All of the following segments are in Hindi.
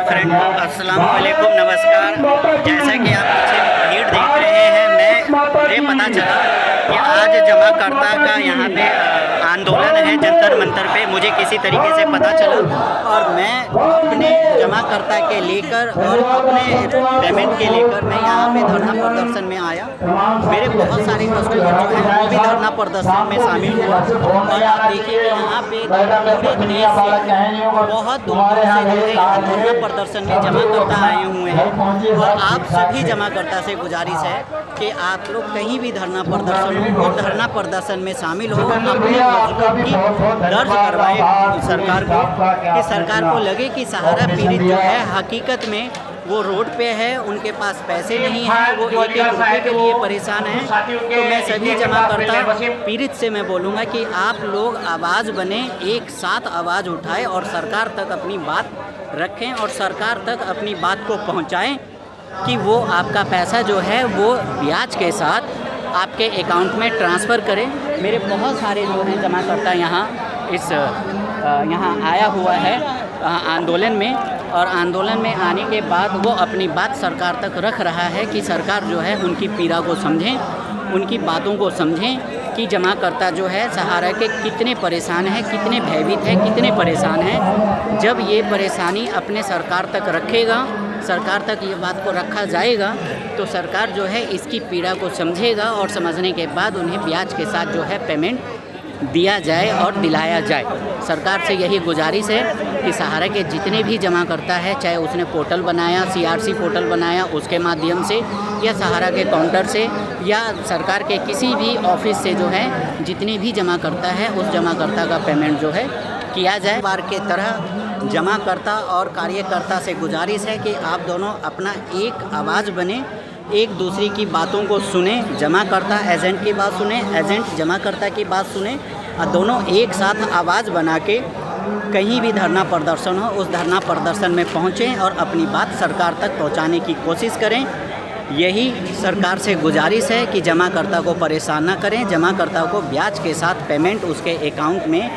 फ्रेंड, अस्सलाम वालेकुम, नमस्कार। जैसा कि आप पीछे भीड़ देख रहे हैं, मुझे पता चला कि आज जमाकर्ता का यहाँ पे आंदोलन है जंतर मंतर पे। मुझे किसी तरीके से पता चला और मैं अपने जमाकर्ता के लेकर और अपने पेमेंट के लेकर मैं यहाँ पे धरना प्रदर्शन में आया। मेरे बहुत सारे कस्टमर जो हैं वो भी धरना प्रदर्शन में शामिल हुए और आप देखिए यहाँ पे पूरे देश से बहुत दूर से जो है यहाँ धरना प्रदर्शन में जमाकर्ता आए हुए हैं। और आप सभी जमाकर्ता से गुजारिश है कि आप लोग कहीं भी धरना प्रदर्शन हो और धरना प्रदर्शन में शामिल हो, अपनी मजबूत की दर्ज करवाएं सरकार को, कि सरकार को लगे कि सहारा पीड़ित जो है हकीकत में वो रोड पे है, उनके पास पैसे नहीं हैं, वो एक एक रुपये के लिए परेशान हैं। तो मैं सभी जमाकर्ता पीड़ित से मैं बोलूँगा कि आप लोग आवाज़ बने, एक साथ आवाज़ उठाएं और सरकार तक अपनी बात रखें और सरकार तक अपनी बात को पहुँचाएं कि वो आपका पैसा जो है वो ब्याज के साथ आपके अकाउंट में ट्रांसफ़र करें। मेरे बहुत सारे जो हैं जमाकर्ता यहाँ आया हुआ है आंदोलन में, और आंदोलन में आने के बाद वो अपनी बात सरकार तक रख रहा है कि सरकार जो है उनकी पीड़ा को समझें, उनकी बातों को समझें कि जमाकर्ता जो है सहारा के कितने परेशान हैं, कितने भयभीत हैं, कितने परेशान हैं। जब ये परेशानी अपने सरकार तक रखेगा, सरकार तक ये बात को रखा जाएगा तो सरकार जो है इसकी पीड़ा को समझेगा और समझने के बाद उन्हें ब्याज के साथ जो है पेमेंट दिया जाए और दिलाया जाए। सरकार से यही गुजारिश है कि सहारा के जितने भी जमाकर्ता है, चाहे उसने पोर्टल बनाया, CRC पोर्टल बनाया उसके माध्यम से, या सहारा के काउंटर से, या सरकार के किसी भी ऑफिस से जो है जितने भी जमाकर्ता है उस जमाकर्ता का पेमेंट जो है किया जाए। बार के तरह जमाकर्ता और कार्यकर्ता से गुजारिश है कि आप दोनों अपना एक आवाज़ बने, एक दूसरे की बातों को सुने। जमाकर्ता एजेंट की बात सुने, एजेंट जमाकर्ता की बात सुने, और दोनों एक साथ आवाज़ बना के कहीं भी धरना प्रदर्शन हो उस धरना प्रदर्शन में पहुँचें और अपनी बात सरकार तक पहुँचाने की कोशिश करें। यही सरकार से गुजारिश है कि जमाकर्ता को परेशान न करें, जमाकर्ता को ब्याज के साथ पेमेंट उसके अकाउंट में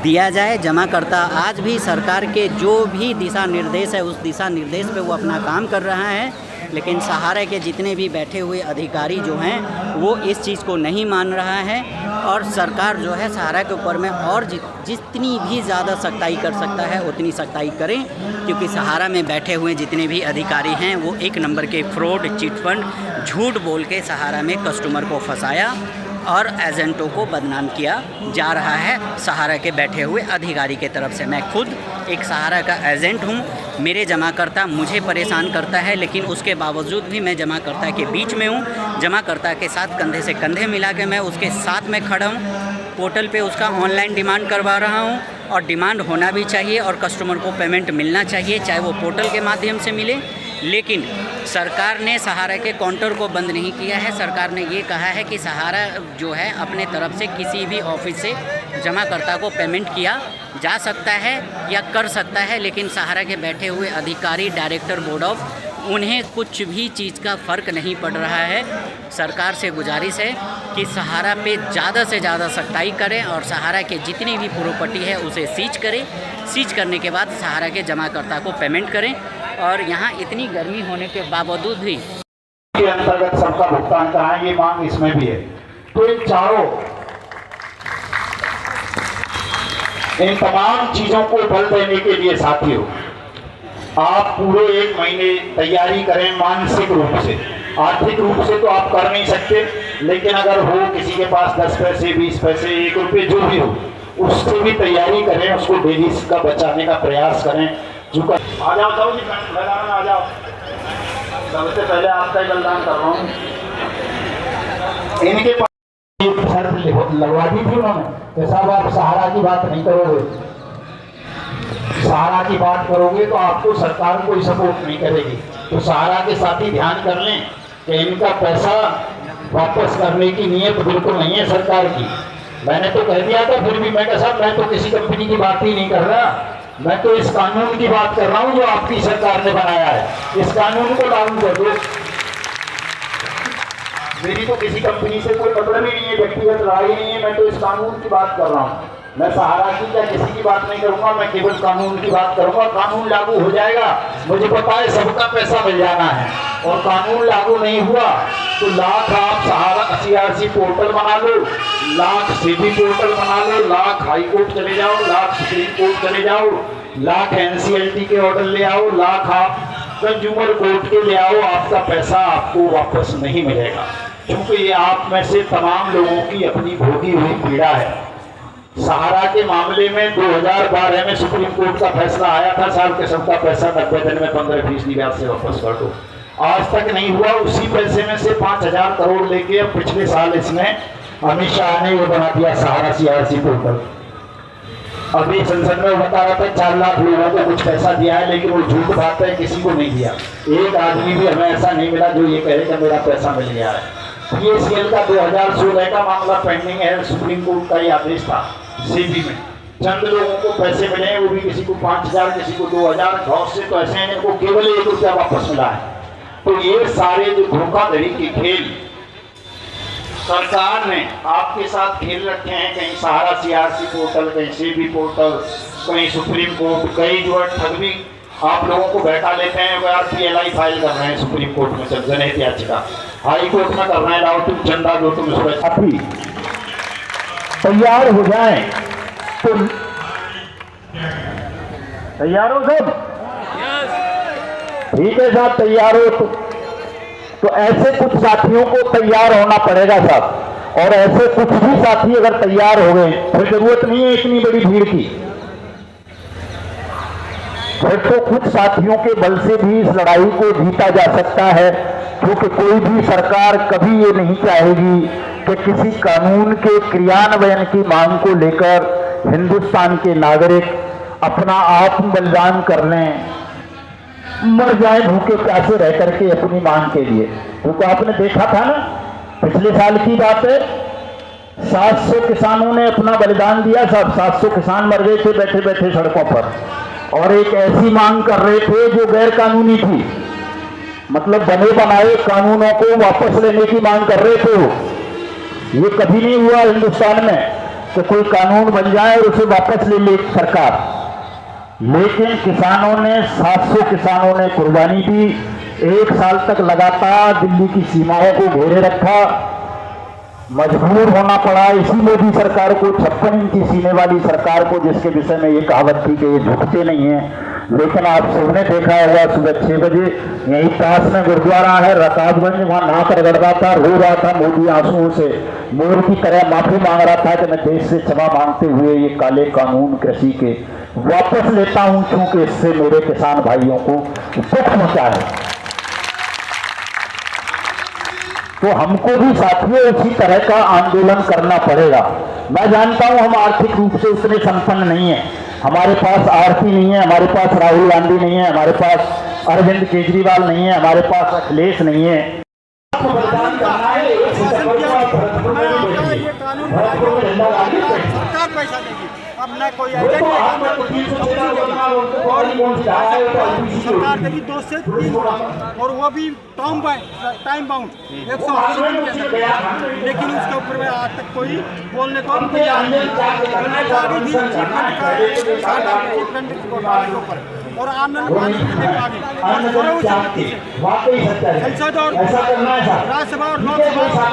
दिया जाए। जमाकर्ता आज भी सरकार के जो भी दिशा निर्देश है उस दिशा निर्देश पे वो अपना काम कर रहा है, लेकिन सहारा के जितने भी बैठे हुए अधिकारी जो हैं वो इस चीज़ को नहीं मान रहा है। और सरकार जो है सहारा के ऊपर में और जितनी भी ज़्यादा सख्ताई कर सकता है उतनी सख्ताई करें, क्योंकि सहारा में बैठे हुए जितने भी अधिकारी हैं वो एक नंबर के फ्रॉड, चिटफंड, झूठ बोल के सहारा में कस्टमर को फंसाया और एजेंटों को बदनाम किया जा रहा है सहारा के बैठे हुए अधिकारी के तरफ से। मैं खुद एक सहारा का एजेंट हूँ, मेरे जमाकर्ता मुझे परेशान करता है, लेकिन उसके बावजूद भी मैं जमाकर्ता के बीच में हूँ। जमाकर्ता के साथ कंधे से कंधे मिला के मैं उसके साथ में खड़ा हूँ। पोर्टल पे उसका ऑनलाइन डिमांड करवा रहा हूँ और डिमांड होना भी चाहिए और कस्टमर को पेमेंट मिलना चाहिए, चाहे वो पोर्टल के माध्यम से मिले। लेकिन सरकार ने सहारा के काउंटर को बंद नहीं किया है। सरकार ने ये कहा है कि सहारा जो है अपने तरफ से किसी भी ऑफिस से जमाकर्ता को पेमेंट किया जा सकता है या कर सकता है, लेकिन सहारा के बैठे हुए अधिकारी, डायरेक्टर बोर्ड ऑफ, उन्हें कुछ भी चीज़ का फ़र्क नहीं पड़ रहा है। सरकार से गुजारिश है कि सहारा पे ज़्यादा से ज़्यादा सख्ताई करें और सहारा के जितनी भी प्रॉपर्टी है उसे सीज करें। सीज करने के बाद सहारा के जमाकर्ता को पेमेंट करें। और यहाँ इतनी गर्मी होने के बावजूद भी के अंतर्गत सबका भुगतान कराएं, ये मांग इसमें भी है। तो इन तमाम चीजों को बल देने के लिए साथियों आप पूरे एक महीने तैयारी करें। मानसिक रूप से, आर्थिक रूप से तो आप कर नहीं सकते, लेकिन अगर हो किसी के पास 10 पैसे, 20 पैसे, 1 रुपये जो भी हो, उससे भी तैयारी करें, उसको डेली का बचाने का प्रयास करें। आ जाओ तो जी, मैदान में आ जाओ। सबसे पहले आपका ही बलिदान कर रहा हूँ। इनके पास शर्त लगवा दी थी उन्होंने कि साहब आप सहारा की बात नहीं करोगे, सहारा की बात करोगे तो आपको सरकार कोई सपोर्ट नहीं करेगी। तो सहारा के साथ ही ध्यान कर लें कि इनका पैसा वापस करने की नीयत बिल्कुल नहीं है सरकार की। मैंने तो कह दिया था, फिर भी मैं कहा साहब मैं तो किसी कंपनी की बात ही नहीं कर रहा, मैं तो इस कानून की बात कर रहा हूँ जो आपकी सरकार ने बनाया है। इस कानून को लागू कर दो। मेरी तो किसी कंपनी से कोई मतलब ही नहीं है, व्यक्तिगत लड़ाई नहीं है, मैं तो इस कानून की बात कर रहा हूँ। मैं सहारा की या किसी की बात नहीं करूंगा, मैं केवल कानून की बात करूंगा। कानून लागू हो जाएगा, मुझे पता है सबका पैसा मिल जाना है, और कानून लागू नहीं हुआ तो लाख आप सहारा CRC पोर्टल बना लो, लाख सीबी पोर्टल बना लो, लाख हाई कोर्ट चले जाओ, लाख सुप्रीम कोर्ट चले जाओ, लाख NCLT के ऑर्डर ले आओ, लाख आप कंज्यूमर कोर्ट के ले आओ, आपका पैसा आपको वापस नहीं मिलेगा। क्योंकि ये आप में से तमाम लोगों की अपनी भोगी हुई पीड़ा है। सहारा के मामले में 2012 में सुप्रीम कोर्ट का फैसला आया था, साल के सबका पैसा 90 दिन में 15% ब्याज से वापस कर दो। आज तक नहीं हुआ। उसी पैसे में से 5000 करोड़ लेके अब पिछले साल इसमें अमित शाह ने वो बना दिया सहारा CRC पोर्टल। अभी संसद में वो बता रहा था 4 लाख लोगों को कुछ पैसा दिया है, लेकिन वो झूठ बात है, किसी को नहीं दिया। एक आदमी भी हमें ऐसा नहीं मिला जो ये कहे कि मेरा पैसा मिल गया है। PACL का 2016 का मामला पेंडिंग है, सुप्रीम कोर्ट का ये आदेश था। CB में चंद लोगों को पैसे मिले हैं, वो भी किसी को 5000, किसी को 2000, बहुत से तो ऐसे हैं जिनको केवल 1 रुपया वापस मिला है। तो ये सारे जो धोखाधड़ी के खेल सरकार ने आपके साथ खेल रखे हैं, कहीं सहारा CRC पोर्टल, कहीं CB पोर्टल, कहीं सुप्रीम कोर्ट, कहीं जो है ठगवी आप लोगों को बैठा लेते हैं। यार PLI फाइल कर रहे हैं सुप्रीम कोर्ट में, सब जनहित याचिका हाई कोर्ट में कर रहे हैं, लाओ तुम चंदा दो, तुम इसको अभी तैयार हो जाए। तो तैयार हो सब? ठीक है साहब, तैयार हो तो ऐसे कुछ साथियों को तैयार होना पड़ेगा साहब। और ऐसे कुछ भी साथी अगर तैयार हो गए फिर जरूरत नहीं है इतनी बड़ी भीड़ की। फिर तो कुछ साथियों के बल से भी इस लड़ाई को जीता जा सकता है, क्योंकि कोई भी सरकार कभी ये नहीं चाहेगी कि किसी कानून के क्रियान्वयन की मांग को लेकर हिंदुस्तान के नागरिक अपना आत्म बलिदान कर लें, मर जाए भूखे प्यासे रह करके अपनी मांग के लिए। क्योंकि आपने देखा था ना, पिछले साल की बात है, 700 किसानों ने अपना बलिदान दिया। सब 700 किसान मर गए थे बैठे बैठे सड़कों पर, और एक ऐसी मांग कर रहे थे जो गैर कानूनी थी। मतलब बने बनाए कानूनों को वापस लेने की मांग कर रहे थे वो। ये कभी नहीं हुआ हिंदुस्तान में कि कोई कानून बन जाए और उसे वापस ले ले सरकार। लेकिन किसानों ने 700 किसानों ने कुर्बानी दी। 1 साल तक लगातार दिल्ली की सीमाओं को घेरे रखा। मजबूर होना पड़ा इसी मोदी सरकार को, 56 इंची सीने वाली सरकार को, जिसके विषय में ये कहावत थी कि ये झुकते नहीं हैं। लेकिन आप सबने देखा होगा सुबह 6 बजे यहीं पास में गुरुद्वारा है रकाबगंज, वहां नाक रगड़ रहा था, रो रहा था मोदी आंसुओं से, मोर की तरह माफी मांग रहा था कि मैं देश से क्षमा मांगते हुए ये काले कानून कृषि के वापस लेता हूं, क्योंकि इससे मेरे किसान भाइयों को दुख पहुंचा है। तो हमको भी साथियों इसी तरह का आंदोलन करना पड़ेगा। मैं जानता हूं हम आर्थिक रूप से उतने संपन्न नहीं है, हमारे पास आरती नहीं है, हमारे पास राहुल गांधी नहीं है, हमारे पास अरविंद केजरीवाल नहीं है, हमारे पास अखिलेश नहीं है। सरकार पैसा देगी, अब न कोई सरकार देगी 2 से 3 और वो भी टाइम बाउंड 180 दिन के अंदर। लेकिन उसके ऊपर में आज तक कोई बोलने को तैयार नहीं। और आनंद संसद और राज्यसभा और लोकसभा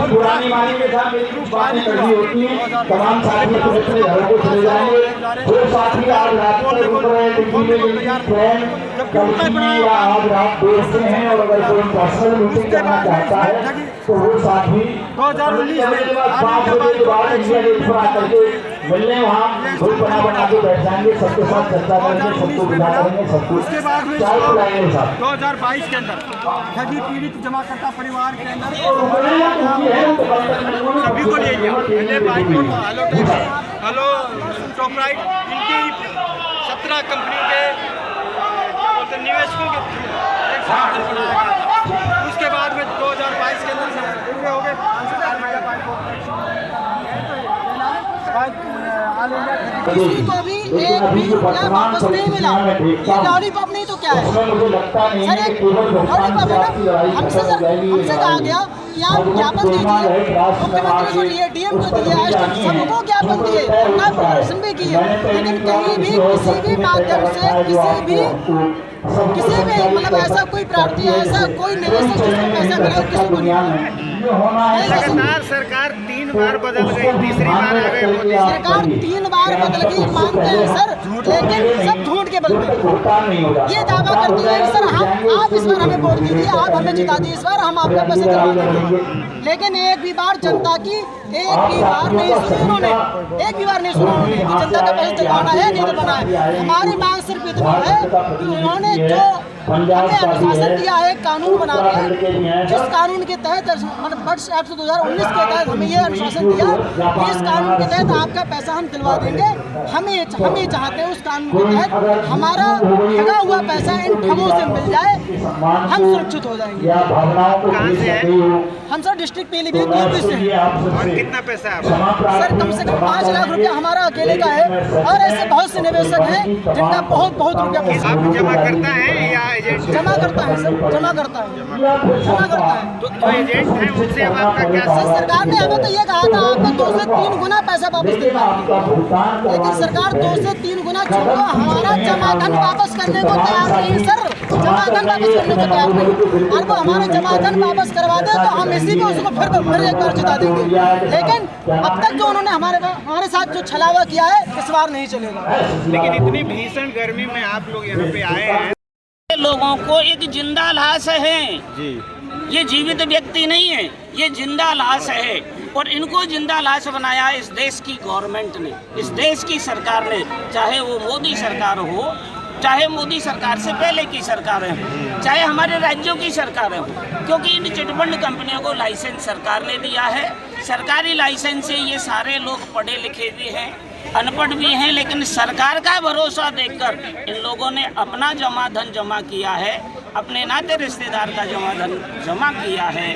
तमाम साथी अपने घरों को चले जाएंगे। जो साथी आज रात को रुक रहे हैं दिल्ली में या आज रात देखते हैं, और अगर कोई पर्सनल मीटिंग करना चाहता है तो वो साथी 2019 में 5 बजे के बाद इंडिया गेट पर आकर के मिलने वहाँ ग्रुप बना के बैठ जाएंगे, सबके साथ चर्चा करेंगे, सबको विदा करेंगे, सबको उसके बाद में चाय पिलाएंगे। साथ 2022 के अंदर ठगी पीड़ित जमाकर्ता परिवार के अंदर सभी को ले लिया। हेलो टॉपराइट इनकी 17 कंपनियों के निवेशकों के एक साथ बनाया गया था। उसके बाद में 2022 के अंदर पूरे हो गए। किसी को भी एक भी रुपया वापस नहीं मिला। ये लॉलीपॉप नहीं तो क्या क्या है? उसमें मुझे लगता नहीं सर है एक कि केवल भुगतान से आपकी लड़ाई हमसे कहा गया कि आप ज्ञापन दीजिए, मुख्यमंत्री को लिए, डीएम को दिए, आज सबको ज्ञापन दिए, उनका प्रदर्शन भी किए, लेकिन कहीं भी किसी भी माध्यम से किसी भी मतलब ऐसा कोई प्रार्थी, ऐसा कोई निवेशक जिसको पैसा मिला किसी को नहीं। लगातार सरकार 3 बार बदल गई, तीसरी बार आ गए मोदी। सरकार 3 बार बदल गई मानते हैं सर, लेकिन सब झूठ के बल पे ये दावा करती है कि सर आप इस बार हमें वोट दीजिए, आप हमें जिता दीजिए, इस बार हम आपके पैसे करवा देंगे। लेकिन एक भी बार जनता की एक भी बार नहीं सुनी उन्होंने, एक भी बार नहीं सुना उन्होंने कि जनता का पैसा दिलवाना है नहीं दिलवाना है। हमारी मांग सिर्फ इतना है कि उन्होंने जो हमें अनुशासन दिया है, कानून बना के, जिस कानून के तहत मतलब बर्ड्स एक्ट 2019 के तहत हमें ये अनुशासन दिया, इस कानून के तहत आपका पैसा हम दिलवा देंगे। हम ये चाहते हैं उस कानून के तहत हमारा ठगा हुआ पैसा इन ठगों से मिल जाए, हम सुरक्षित हो जाएंगे। कहाँ से है? हम सर डिस्ट्रिक्ट पीलीभीत यूपी से हैं। और कितना पैसा है आपका? सर कम से कम 5 लाख रुपया हमारा अकेले का है, और ऐसे बहुत से निवेशक हैं जिनका बहुत रुपया पैसा आप जमा करता है या एजेंट? जमा करता है सर, जमा करता है। तो एजेंट है, उनसे अब आपका क्या? सरकार ने हमें तो ये कहा था आपको 2 से 3 गुना पैसा वापस दिलवाएंगे, लेकिन सरकार 2 से 3 गुना छोड़ो, हमारा जमा धन वापस करने को तैयार नहीं सर, जमा धन वापस करने को तैयार नहीं। और वो हमारा जमा धन वापस करवा दे तो हम इसी पे उसको फिर एक बार जिता देंगे, लेकिन अब तक जो उन्होंने हमारे साथ जो छलावा किया है इस बार नहीं चलेगा। लेकिन इतनी भीषण गर्मी में आप लोग यहाँ पे आए हैं। लोगों को एक जिंदा लाश है जी, ये जीवित व्यक्ति नहीं है, ये जिंदा लाश है, और इनको जिंदा लाश बनाया इस देश की गवर्नमेंट ने, इस देश की सरकार ने, चाहे वो मोदी सरकार हो, चाहे मोदी सरकार से पहले की सरकारें हों, चाहे हमारे राज्यों की सरकारें हों, क्योंकि इन चिटफंड कंपनियों को लाइसेंस सरकार ने दिया है। सरकारी लाइसेंस से ये सारे लोग पढ़े लिखे भी हैं, अनपढ़ भी हैं, लेकिन सरकार का भरोसा देखकर इन लोगों ने अपना जमा धन जमा किया है, अपने नाते रिश्तेदार का जमा धन जमा किया है,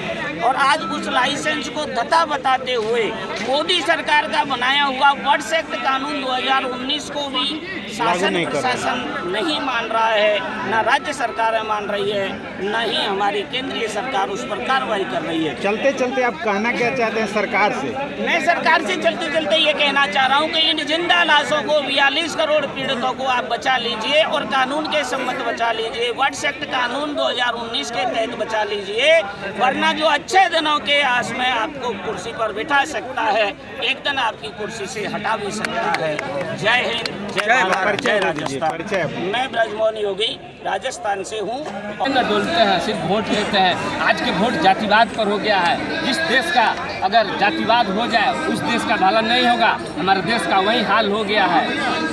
और आज उस लाइसेंस को धता बताते हुए मोदी सरकार का बनाया हुआ बर्ड्स एक्ट कानून 2019 को भी शासन प्रशासन नहीं मान रहा है, न राज्य सरकारें मान रही है, न ही हमारी केंद्रीय सरकार उस पर कार्रवाई कर रही है। चलते चलते आप कहना क्या चाहते हैं सरकार से? मैं सरकार से चलते चलते ये कहना चाह रहा हूँ कि इन जिंदा लाशों को 42 करोड़ पीड़ितों को आप बचा लीजिए, और कानून के सम्मत बचा लीजिए, बर्ड्स एक्ट कानून 2019 के तहत बचा लीजिए, वरना जो अच्छे दिनों के आस में आपको कुर्सी पर बिठा सकता है, एक दिन आपकी कुर्सी से हटा भी सकता है। जय हिंद, जय भारत, जय राजस्थान। मैं ब्रजमोहन योगी राजस्थान से हूँ। डोलते हैं, सिर्फ वोट लेते हैं। आज के वोट जातिवाद पर हो गया है। जिस देश का अगर जातिवाद हो जाए उस देश का भला नहीं होगा, हमारे देश का वही हाल हो गया है।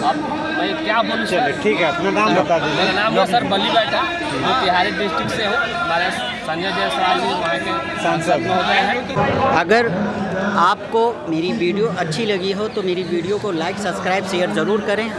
अब मैं क्या बोलूँ सर? ठीक है, अपना नाम बता दीजिए। मेरा नाम है सर बली बैठा, मैं तिहारी डिस्ट्रिक्ट से हूँ। हमारे संजय जायसवाल जी वहाँ के सांसद महोदय हैं। अगर आपको मेरी वीडियो अच्छी लगी हो तो मेरी वीडियो को लाइक, सब्सक्राइब, शेयर ज़रूर करें।